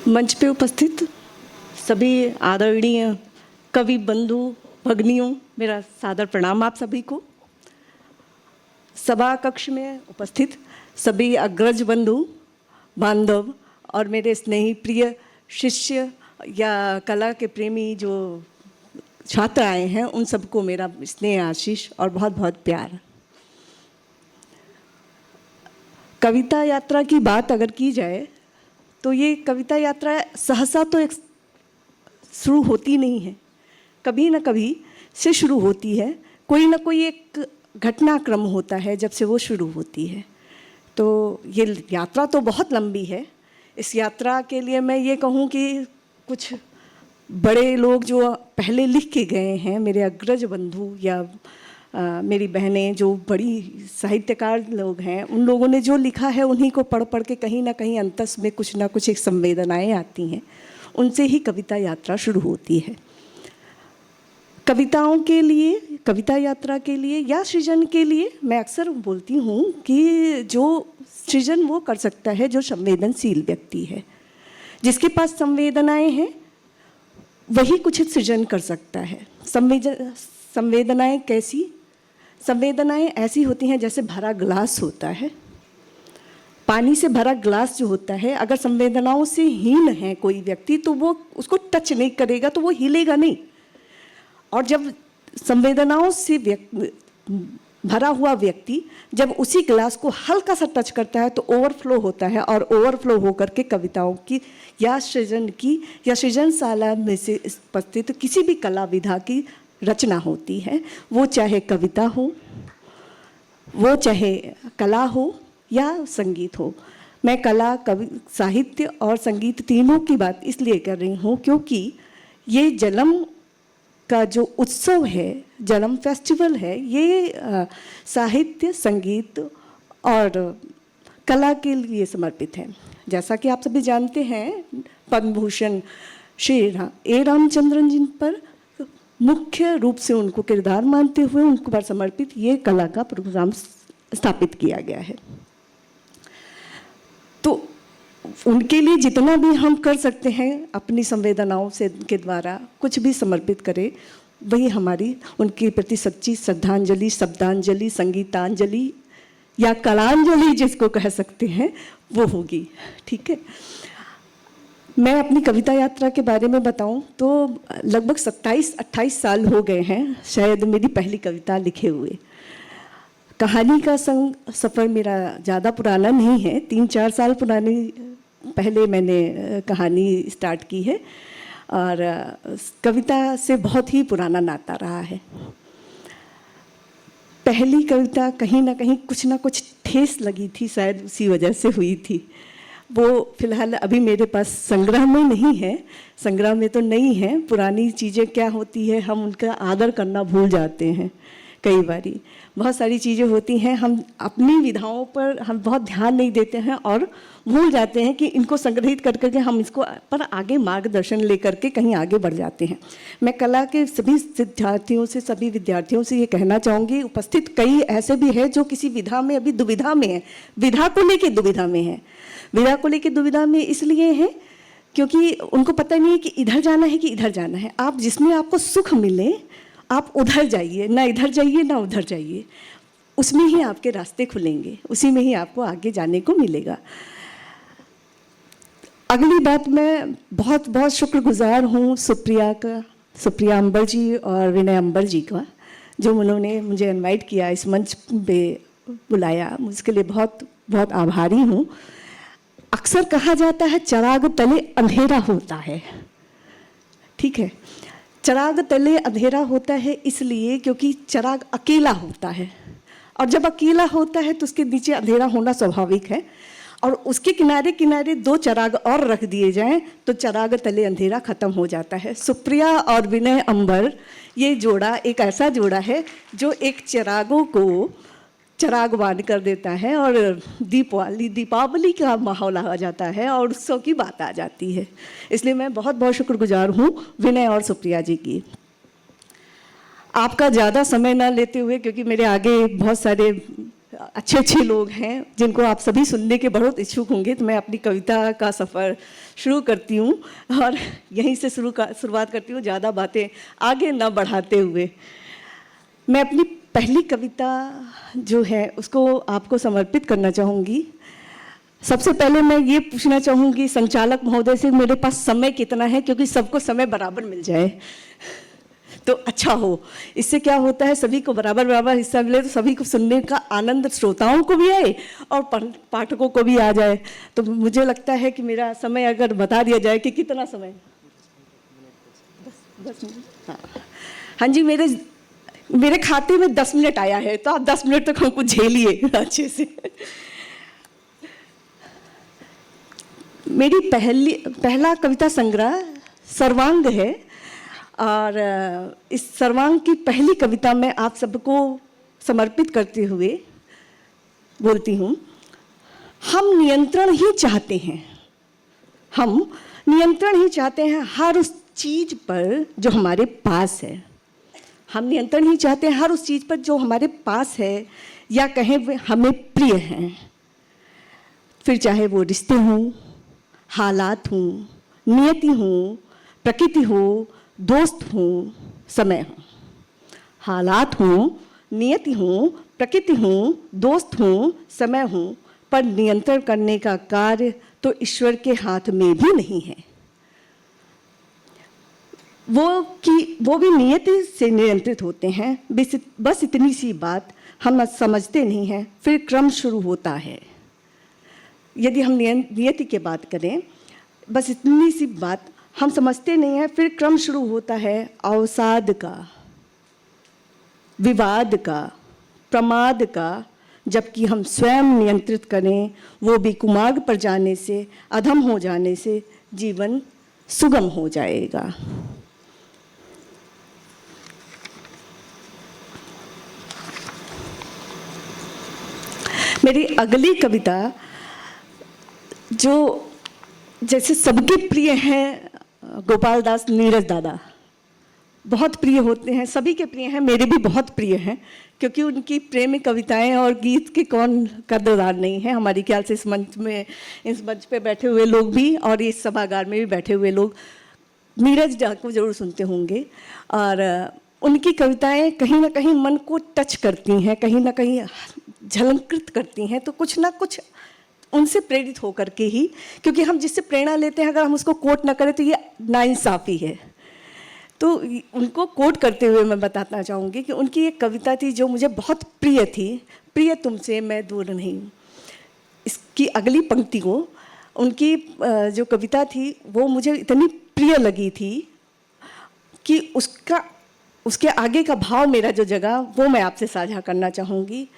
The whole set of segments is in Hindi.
मंच पे उपस्थित सभी आदरणीय कवि बंधु भगिनियों, मेरा सादर प्रणाम आप सभी को। सभा कक्ष में उपस्थित सभी अग्रज बंधु बांधव और मेरे स्नेही प्रिय शिष्य या कला के प्रेमी जो छात्र आए हैं, उन सबको मेरा स्नेह आशीष और बहुत बहुत प्यार। कविता यात्रा की बात अगर की जाए तो ये कविता यात्रा सहसा तो एक शुरू होती नहीं है, कभी ना कभी से शुरू होती है। कोई ना कोई एक घटनाक्रम होता है जब से वो शुरू होती है। तो ये यात्रा तो बहुत लंबी है। इस यात्रा के लिए मैं ये कहूँ कि कुछ बड़े लोग जो पहले लिख के गए हैं, मेरे अग्रज बंधु या मेरी बहनें जो बड़ी साहित्यकार लोग हैं, उन लोगों ने जो लिखा है उन्हीं को पढ़ पढ़ के कहीं ना कहीं अंतस में कुछ ना कुछ एक संवेदनाएं आती हैं। उनसे ही कविता यात्रा शुरू होती है। कविताओं के लिए, कविता यात्रा के लिए या सृजन के लिए मैं अक्सर बोलती हूँ कि जो सृजन वो कर सकता है जो संवेदनशील व्यक्ति है। जिसके पास संवेदनाएं हैं वही कुछ सृजन कर सकता है। संवेदनाएं कैसी? संवेदनाएं ऐसी होती हैं जैसे भरा ग्लास होता है। पानी से भरा ग्लास जो होता है, अगर संवेदनाओं से हीन है कोई व्यक्ति तो वो उसको टच नहीं करेगा तो वो हिलेगा नहीं। और जब संवेदनाओं से भरा हुआ व्यक्ति जब उसी ग्लास को हल्का सा टच करता है तो ओवरफ्लो होता है, और ओवरफ्लो होकर के कविताओं की या सृजन की या सृजनशाला में से उपस्थित किसी भी कला विधा की रचना होती है। वो चाहे कविता हो, वो चाहे कला हो या संगीत हो। मैं कला, कवि, साहित्य और संगीत तीनों की बात इसलिए कर रही हूँ क्योंकि ये जन्म का जो उत्सव है, जन्म फेस्टिवल है, ये साहित्य, संगीत और कला के लिए समर्पित है। जैसा कि आप सभी जानते हैं, पद्म भूषण श्री ए रामचंद्रन जी पर मुख्य रूप से उनको किरदार मानते हुए उनको पर समर्पित ये कला का प्रोग्राम स्थापित किया गया है। तो उनके लिए जितना भी हम कर सकते हैं अपनी संवेदनाओं से के द्वारा कुछ भी समर्पित करें, वही हमारी उनके प्रति सच्ची श्रद्धांजलि, शब्दांजलि, संगीतांजलि या कलांजलि जिसको कह सकते हैं वो होगी। ठीक है। मैं अपनी कविता यात्रा के बारे में बताऊं तो लगभग 27-28 साल हो गए हैं शायद मेरी पहली कविता लिखे हुए। कहानी का सफ़र मेरा ज़्यादा पुराना नहीं है, 3-4 साल पुरानी पहले मैंने कहानी स्टार्ट की है और कविता से बहुत ही पुराना नाता रहा है। पहली कविता कहीं ना कहीं कुछ ना कुछ ठेस लगी थी, शायद उसी वजह से हुई थी। वो फिलहाल अभी मेरे पास संग्रह में नहीं है, संग्रह में तो नहीं है। पुरानी चीज़ें क्या होती है, हम उनका आदर करना भूल जाते हैं। कई बारी बहुत सारी चीज़ें होती हैं, हम अपनी विधाओं पर हम बहुत ध्यान नहीं देते हैं और भूल जाते हैं कि इनको संग्रहित कर करके हम इसको पर आगे मार्गदर्शन लेकर के कहीं आगे बढ़ जाते हैं। मैं कला के सभी विद्यार्थियों से, सभी विद्यार्थियों से ये कहना चाहूँगी, उपस्थित कई ऐसे भी हैं जो किसी विधा में अभी दुविधा में है, विधा को लेके दुविधा में है। विधा को लेके दुविधा में इसलिए है क्योंकि उनको पता नहीं है कि इधर जाना है कि इधर जाना है। आप जिसमें आपको सुख मिले आप उधर जाइए, ना इधर जाइए ना उधर जाइए, उसमें ही आपके रास्ते खुलेंगे, उसी में ही आपको आगे जाने को मिलेगा। अगली बात, मैं बहुत बहुत शुक्रगुजार हूँ सुप्रिया अंबर जी और विनय अंबर जी का, जो उन्होंने मुझे इनवाइट किया, इस मंच पे बुलाया। उसके लिए बहुत बहुत आभारी हूँ। अक्सर कहा जाता है चराग तले अंधेरा होता है। ठीक है, चराग तले अंधेरा होता है इसलिए क्योंकि चराग अकेला होता है, और जब अकेला होता है तो उसके नीचे अंधेरा होना स्वाभाविक है, और उसके किनारे किनारे 2 चराग और रख दिए जाएं तो चराग तले अंधेरा खत्म हो जाता है। सुप्रिया और विनय अंबर ये जोड़ा एक ऐसा जोड़ा है जो एक चरागों को चरागवान कर देता है और दीपावली का माहौल आ जाता है और उत्सव की बात आ जाती है। इसलिए मैं बहुत बहुत शुक्रगुजार हूँ विनय और सुप्रिया जी की। आपका ज़्यादा समय ना लेते हुए, क्योंकि मेरे आगे बहुत सारे अच्छे अच्छे लोग हैं जिनको आप सभी सुनने के बहुत इच्छुक होंगे, तो मैं अपनी कविता का सफ़र शुरू करती हूँ और यहीं से शुरुआत करती हूँ, ज़्यादा बातें आगे ना बढ़ाते हुए। मैं अपनी पहली कविता जो है उसको आपको समर्पित करना चाहूँगी। सबसे पहले मैं ये पूछना चाहूँगी संचालक महोदय से, मेरे पास समय कितना है, क्योंकि सबको समय बराबर मिल जाए तो अच्छा हो। इससे क्या होता है, सभी को बराबर बराबर हिस्सा मिले तो सभी को सुनने का आनंद श्रोताओं को भी आए और पाठकों को भी आ जाए। तो मुझे लगता है कि मेरा समय अगर बता दिया जाए कि कितना समय, 10 मिनट। हाँ जी, मेरे खाते में 10 मिनट आया है, तो आप 10 मिनट तक हमको झेलिए अच्छे से। मेरी पहला कविता संग्रह सर्वांग है और इस सर्वांग की पहली कविता मैं आप सबको समर्पित करते हुए बोलती हूँ। हम नियंत्रण ही चाहते हैं, हम नियंत्रण ही चाहते हैं हर उस चीज़ पर जो हमारे पास है। हम नियंत्रण ही चाहते हैं हर उस चीज़ पर जो हमारे पास है या कहें वे हमें प्रिय हैं। फिर चाहे वो रिश्ते हों, हालात हों, नियति हो, प्रकृति हो, दोस्त हो, समय हो। हालात हो, नियति हो, प्रकृति हो, दोस्त हो, समय हो, पर नियंत्रण करने का कार्य तो ईश्वर के हाथ में भी नहीं है। वो भी नियति से नियंत्रित होते हैं। बस इतनी सी बात हम समझते नहीं हैं, फिर क्रम शुरू होता है। यदि हम नियति की बात करें, बस इतनी सी बात हम समझते नहीं हैं, फिर क्रम शुरू होता है अवसाद का, विवाद का, प्रमाद का। जबकि हम स्वयं नियंत्रित करें, वो भी कुमार्ग पर जाने से, अधम हो जाने से जीवन सुगम हो जाएगा। मेरी अगली कविता जो जैसे सबके प्रिय हैं, गोपाल दास नीरज दादा बहुत प्रिय होते हैं, सभी के प्रिय हैं, मेरे भी बहुत प्रिय हैं, क्योंकि उनकी प्रेम कविताएं और गीत के कौन कदरदान नहीं है। हमारी ख्याल से इस मंच पे बैठे हुए लोग भी और इस सभागार में भी बैठे हुए लोग नीरज दा को जरूर सुनते होंगे और उनकी कविताएं कहीं ना कहीं मन को टच करती हैं, कहीं ना कहीं झलंकृत करती हैं। तो कुछ ना कुछ उनसे प्रेरित होकर के ही, क्योंकि हम जिससे प्रेरणा लेते हैं अगर हम उसको कोट ना करें तो ये नाइंसाफ़ी है। तो उनको कोट करते हुए मैं बताना चाहूँगी कि उनकी एक कविता थी जो मुझे बहुत प्रिय थी, प्रिय तुमसे मैं दूर नहीं हूँ। इसकी अगली पंक्ति को उनकी जो कविता थी वो मुझे इतनी प्रिय लगी थी कि उसके आगे का भाव मेरा जो जगह वो मैं आपसे साझा करना चाहूँगी।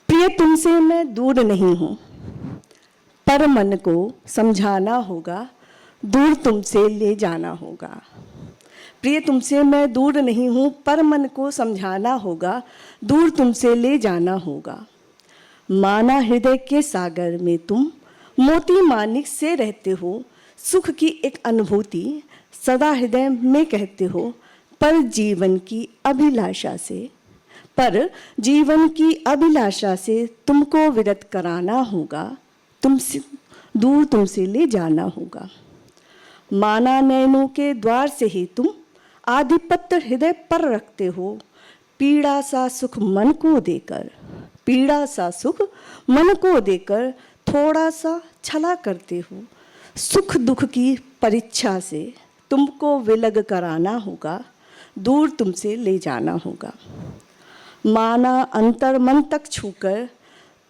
प्रिय तुमसे मैं दूर नहीं हूँ, पर मन को समझाना होगा, दूर तुमसे ले जाना होगा। प्रिय तुमसे मैं दूर नहीं हूँ, पर मन को समझाना होगा, दूर तुमसे ले जाना होगा। माना हृदय के सागर में तुम मोती मानिक से रहते हो, सुख की एक अनुभूति सदा हृदय में कहते हो, पर जीवन की अभिलाषा से तुमको विरत कराना होगा, दूर तुमसे ले जाना होगा। माना नैनों के द्वार से ही तुम आधिपत्य हृदय पर रखते हो, पीड़ा सा सुख मन को देकर थोड़ा सा छला करते हो। सुख दुख की परीक्षा से तुमको विलग कराना होगा, दूर तुमसे ले जाना होगा। माना अंतर मन तक छूकर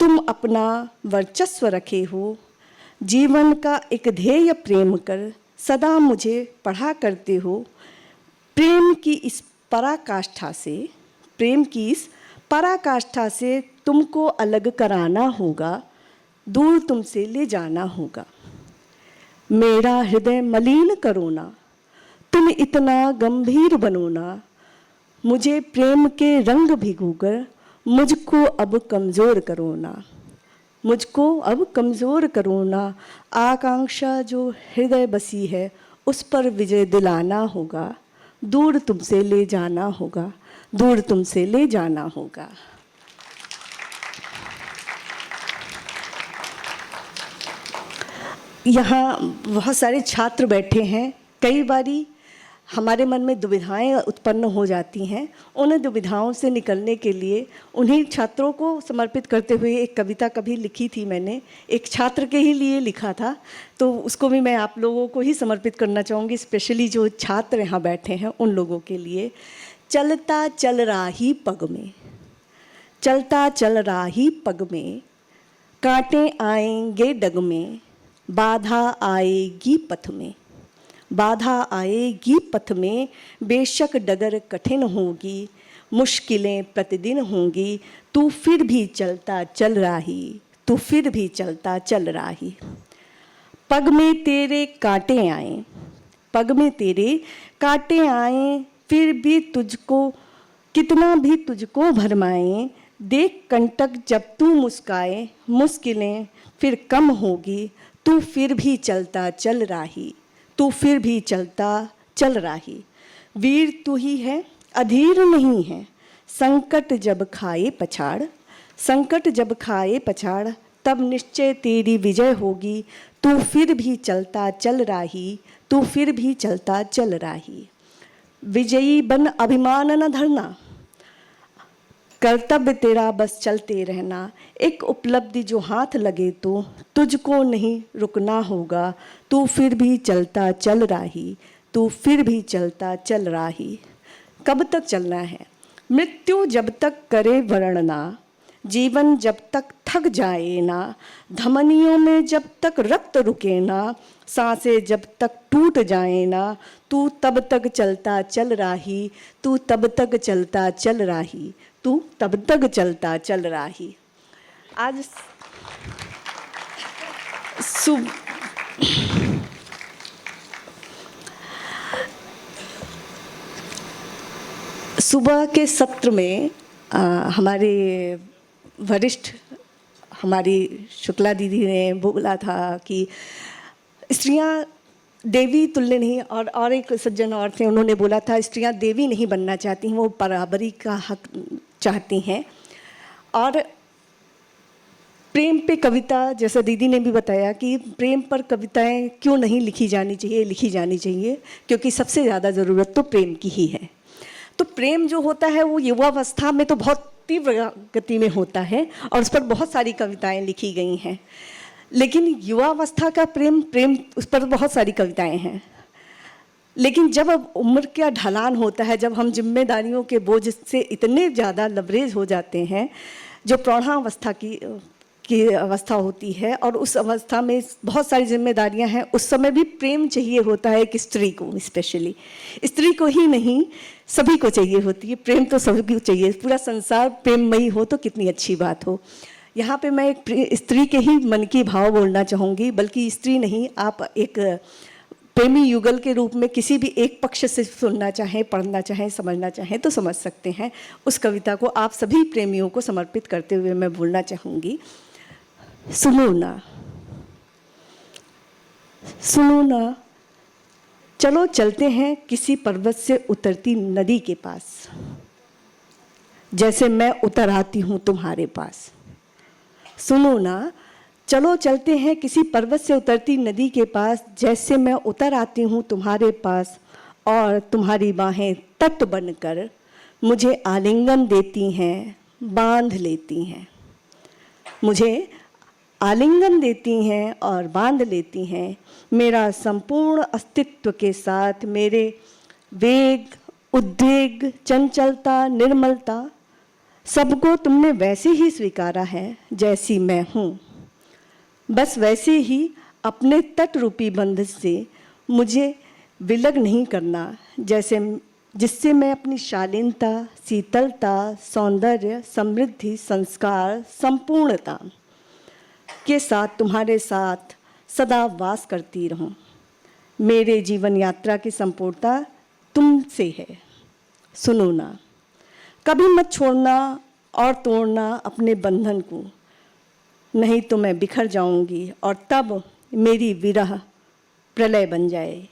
तुम अपना वर्चस्व रखे हो, जीवन का एक ध्येय प्रेम कर सदा मुझे पढ़ा करते हो। प्रेम की इस पराकाष्ठा से तुमको अलग कराना होगा, दूर तुमसे ले जाना होगा। मेरा हृदय मलिन करो ना, तुम इतना गंभीर बनो ना, मुझे प्रेम के रंग भिगोकर मुझको अब कमज़ोर करो ना। आकांक्षा जो हृदय बसी है उस पर विजय दिलाना होगा, दूर तुमसे ले जाना होगा। यहाँ बहुत सारे छात्र बैठे हैं। कई बारी हमारे मन में दुविधाएं उत्पन्न हो जाती हैं। उन दुविधाओं से निकलने के लिए उन्हीं छात्रों को समर्पित करते हुए एक कविता कभी लिखी थी मैंने, एक छात्र के ही लिए लिखा था, तो उसको भी मैं आप लोगों को ही समर्पित करना चाहूँगी, स्पेशली जो छात्र यहाँ बैठे हैं उन लोगों के लिए। चलता चल रहा ही पग में, चलता चल रहा ही पग में, कांटे आएंगे डग में, बाधा आएगी पथ में, बाधा आएगी पथ में, बेशक डगर कठिन होगी, मुश्किलें प्रतिदिन होंगी, तू फिर भी चलता चल राही, तू फिर भी चलता चल राही। पग में तेरे कांटे आए, पग में तेरे कांटे आए, फिर भी तुझको कितना भी तुझको भरमाएं, देख कंटक जब तू मुस्काए, मुश्किलें फिर कम होगी, तू फिर भी चलता चल राही, तू फिर भी चलता चल राही। वीर तू ही है, अधीर नहीं है, संकट जब खाए पछाड़, संकट जब खाए पछाड़, तब निश्चय तेरी विजय होगी, तू फिर भी चलता चल राही, तू फिर भी चलता चल राही। विजयी बन अभिमान न धरना, कर्तव्य तेरा बस चलते रहना, एक उपलब्धि जो हाथ लगे तो तुझको नहीं रुकना होगा, तू फिर भी चलता चल राही, तू फिर भी चलता चल राही। कब तक चलना है? मृत्यु जब तक करे वर्णना, जीवन जब तक थक जाए ना, धमनियों में जब तक रक्त रुके ना, सांसें जब तक टूट जाए ना, तू तब तक चलता चल राही, तू तब तक चलता चल राही, तू तब तक चलता चल राही। आज सुबह के सत्र में हमारे वरिष्ठ, हमारी शुक्ला दीदी ने बोला था कि स्त्रियां देवी तुल्य नहीं, और एक सज्जन और थे, उन्होंने बोला था स्त्रियां देवी नहीं बनना चाहती हैं, वो बराबरी का हक चाहती हैं। और प्रेम पे कविता, जैसा दीदी ने भी बताया कि प्रेम पर कविताएं क्यों नहीं लिखी जानी चाहिए, लिखी जानी चाहिए, क्योंकि सबसे ज़्यादा ज़रूरत तो प्रेम की ही है। तो प्रेम जो होता है वो युवावस्था में तो बहुत तीव्र गति में होता है और उस पर बहुत सारी कविताएं लिखी गई हैं, लेकिन युवावस्था का प्रेम उस पर बहुत सारी कविताएं हैं। लेकिन जब अब उम्र का ढलान होता है, जब हम जिम्मेदारियों के बोझ से इतने ज़्यादा लबरेज हो जाते हैं, जो प्रौढ़ावस्था की अवस्था होती है, और उस अवस्था में बहुत सारी जिम्मेदारियां हैं, उस समय भी प्रेम चाहिए होता है एक स्त्री को, स्पेशली स्त्री को ही नहीं सभी को चाहिए होती है प्रेम, तो सभी को चाहिए। पूरा संसार प्रेममयी हो तो कितनी अच्छी बात हो। यहाँ पे मैं एक स्त्री के ही मन की भाव बोलना चाहूँगी, बल्कि स्त्री नहीं, आप एक प्रेमी युगल के रूप में किसी भी एक पक्ष से सुनना चाहें, पढ़ना चाहें, समझना चाहें तो समझ सकते हैं। उस कविता को आप सभी प्रेमियों को समर्पित करते हुए मैं बोलना चाहूँगी। सुनो ना, सुनो ना, चलो चलते हैं किसी पर्वत से उतरती नदी के पास, जैसे मैं उतर आती हूँ तुम्हारे पास। सुनो ना, चलो चलते हैं किसी पर्वत से उतरती नदी के पास, जैसे मैं उतर आती हूँ तुम्हारे पास, और तुम्हारी बाहें तट बनकर मुझे आलिंगन देती हैं, बांध लेती हैं, मुझे आलिंगन देती हैं और बांध लेती हैं। मेरा संपूर्ण अस्तित्व के साथ मेरे वेग, उद्वेग, चंचलता, निर्मलता, सबको तुमने वैसे ही स्वीकारा है जैसी मैं हूँ। बस वैसे ही अपने तट रूपी बंध से मुझे विलग नहीं करना, जैसे जिससे मैं अपनी शालीनता, शीतलता, सौंदर्य, समृद्धि, संस्कार, संपूर्णता के साथ तुम्हारे साथ सदा वास करती रहूं। मेरे जीवन यात्रा की संपूर्णता तुमसे है। सुनो ना, कभी मत छोड़ना और तोड़ना अपने बंधन को, नहीं तो मैं बिखर जाऊंगी और तब मेरी विरह प्रलय बन जाए,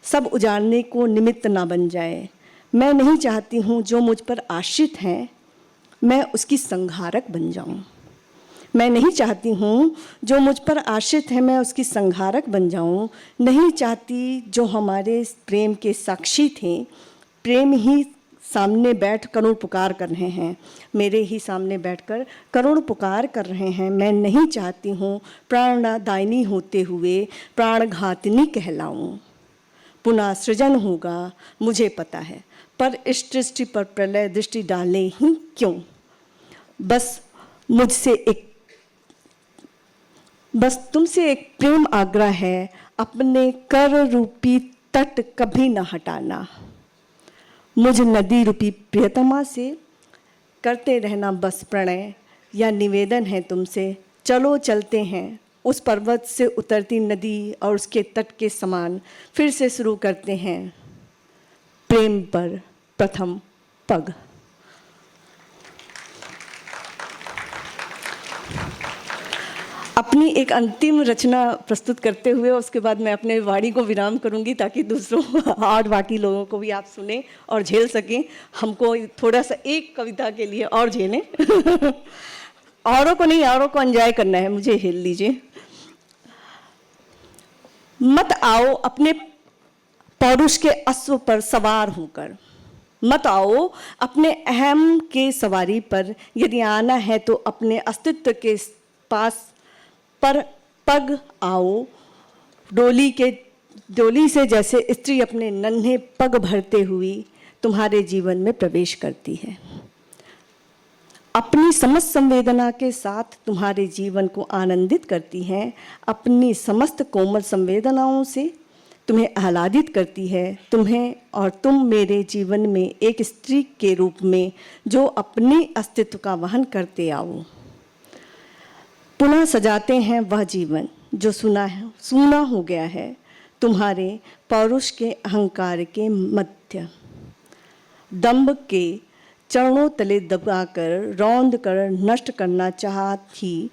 सब उजाड़ने को निमित्त ना बन जाए। मैं नहीं चाहती हूँ जो मुझ पर आश्रित हैं मैं उसकी संहारक बन जाऊँ। मैं नहीं चाहती हूँ जो मुझ पर आश्रित है मैं उसकी संहारक बन जाऊँ। नहीं चाहती जो हमारे प्रेम के साक्षी थे, प्रेम ही सामने बैठ करुण पुकार कर रहे हैं, मेरे ही सामने बैठकर करुण पुकार कर रहे हैं। मैं नहीं चाहती हूँ प्राणदायिनी होते हुए प्राणघातिनी कहलाऊँ। पुनः सृजन होगा मुझे पता है, पर इस दृष्टि पर प्रलय दृष्टि डाले ही क्यों। बस तुमसे एक प्रेम आग्रह है, अपने कर रूपी तट कभी न हटाना। मुझ नदी रूपी प्रियतमा से करते रहना बस प्रणय, या निवेदन है तुमसे चलो चलते हैं उस पर्वत से उतरती नदी और उसके तट के समान फिर से शुरू करते हैं प्रेम पर प्रथम पग। अपनी एक अंतिम रचना प्रस्तुत करते हुए उसके बाद मैं अपने वाणी को विराम करूंगी, ताकि दूसरों और बाकी लोगों को भी आप सुने और झेल सकें। हमको थोड़ा सा एक कविता के लिए और झेलें औरों को नहीं, औरों को एंजॉय करना है, मुझे झेल लीजिए। मत आओ अपने पौरुष के अश्व पर सवार होकर, मत आओ अपने अहम के सवारी पर, यदि आना है तो अपने अस्तित्व के पास पर पग आओ। डोली से जैसे स्त्री अपने नन्हे पग भरते हुए तुम्हारे जीवन में प्रवेश करती है, अपनी समस्त संवेदना के साथ तुम्हारे जीवन को आनंदित करती है, अपनी समस्त कोमल संवेदनाओं से तुम्हें आह्लादित करती है, तुम्हें और तुम मेरे जीवन में एक स्त्री के रूप में जो अपने अस्तित्व का वहन करते आओ। पुनः सजाते हैं वह जीवन जो सूना हो गया है तुम्हारे पौरुष के अहंकार के मध्य। दंभ के चरणों तले दबाकर रौंद कर नष्ट करना चाहती,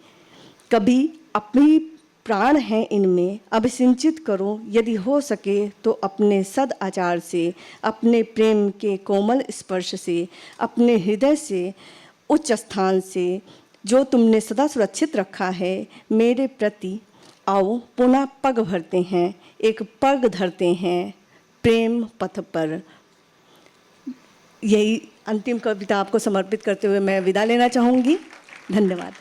कभी अपनी प्राण हैं इनमें अभिसिंचित करो, यदि हो सके तो अपने सद आचार से, अपने प्रेम के कोमल स्पर्श से, अपने हृदय से, उच्च स्थान से जो तुमने सदा सुरक्षित रखा है मेरे प्रति आओ। पुनः पग भरते हैं, एक पग धरते हैं प्रेम पथ पर। यही अंतिम कविता आपको समर्पित करते हुए मैं विदा लेना चाहूँगी। धन्यवाद।